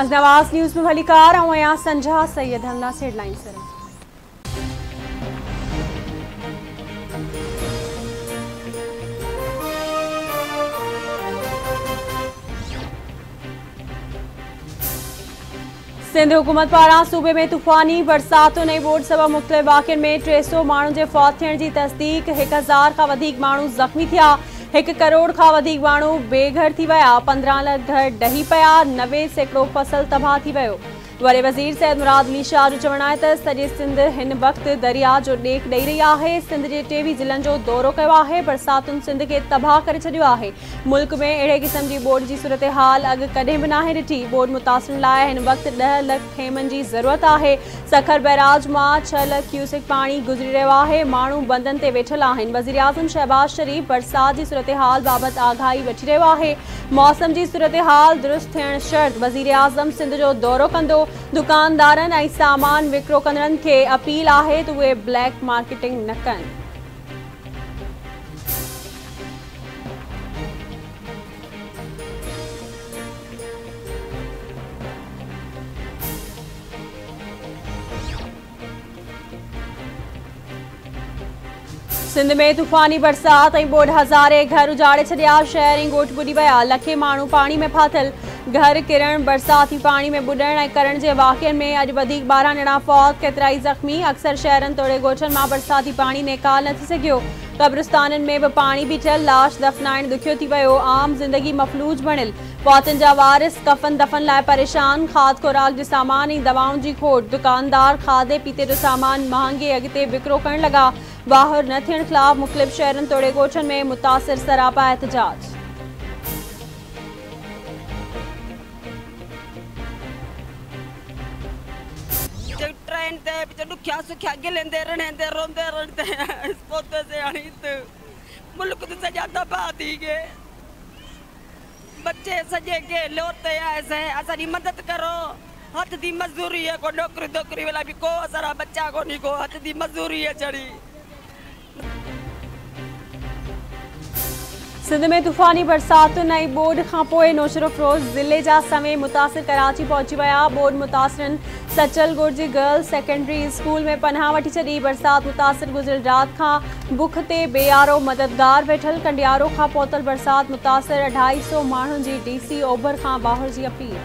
नवाज़ news में भलीकार ऐं संझा सैयद हलनास हेडलाइन सर। सिंध हुकूमत पारां सूबे में तूफ़ानी बरसातुनि ऐं ॿोॾि सबबि मुख़्तलिफ़ वाक़िअनि में 300 माण्हुनि जे फ़ौत थियण जी तस्दीक़। 1000 खां वधीक माण्हू ज़ख़्मी थिया। 1 करोड़ खां वधीक माण्हू बेघर थी विया। 15 लख घर डही पिया। 90% फसल तबाह थी वियो। वरी वज़ीर सैयद मुराद अली शाह जो चवणु आहे त सॼे सिंध हिन वक़्तु दरिया जो ॾेक ॾेई रही आहे। सिंध जे 23 ज़िलनि जो दौरो कयो आहे। बरसातुनि सिंध खे तबाह करे छॾियो आहे। मुल्क में अहिड़े क़िस्म जी ॿोॾि जी सूरत हाल अॻु कॾहिं बि नाहे ॾिठी। ॿोॾि मुतासिरनि लाइ हिन वक़्तु 10 लख खेमनि जी ज़रूरत आहे। सखर बैराज मां 6 लख क्यूसेक पाणी गुज़री रहियो आहे। माण्हू बंदनि ते वेठल आहिनि। वज़ीर आज़म शहबाज शरीफ़ बरसात जी सूरत हाल बाबति आगाही वठी रहियो आहे। मौसम जी सूरत हाल दुरुस्त थियण शर्त वज़ीर आज़म सिंध जो दौरो कंदो। दुकानदारनि ऐं सामान विकिरो कंदड़नि खे अपील आहे त उहे ब्लैक मार्केटिंग न कनि। सिंध में तूफ़ानी बरसात ऐं ॿोॾि हज़ारे घर उजाड़े छॾिया। शहर ऐं ॻोठ ॿुॾी विया। लखे माण्हू पाणी में फाथल। घर किरण बरसाती पाणी में ॿुॾण ऐं करण जे वाक़िअनि में अॼु वधीक 12 ॼणा फ़ौत, केतिरा ई ज़ख़्मी। अक्सर शहरनि तोड़े ॻोठनि मां बरसाती पाणी निकाल न थी सघियो। क़ब्रिस्ताननि में बि पाणी बीठल। लाश दफ़नाइण ॾुखियो थी वियो। आम ज़िंदगी मफ़लूज बणियल। फ़ौतनि जा वारिस कफ़न दफ़न लाइ परेशान। खाद खुराक जे सामान ऐं दवाउनि जी खोट। दुकानदार खाधे पीते जो सामान महांगे अॻिते विकिरो करण लॻा। ॿाहिरि न थियण ख़िलाफ़ मुख़्तलिफ़ शहरनि तोड़े ॻोठनि में मुतासिर सरापा एहतजाज। ट्रेन ते दुखिया सुखिया गिलेंदे रहंदे रोंदे रहंदे इस पोते से अणित मुल्क ते सजा तबाह थी गए। बच्चे सजे के लोते ऐसे असारी मदद करो। हथ दी मजदूरी है को नौकरी वाला भी को असारा बच्चा को नहीं को हथ दी मजदूरी है चढ़ी। सिंध में तूफ़ानी बरसातुनि ऐं ॿोॾि खां पोइ नौशरो फ़िरोज़ ज़िले जा समें मुतासिर कराची पहुची विया। ॿोॾि मुतासिरनि सचल ॻोठ जी गर्ल्स सेकेंडरी स्कूल में पनाह वठी छॾी। बरसात मुतासिर गुज़िरियल राति खां बुख ते बेयारो मददगार वेठल। कंडियारो खां पहुतल बरसात मुतासिर 250 माण्हुनि जी DC ओभर खां ॿाहिरि जी अपील।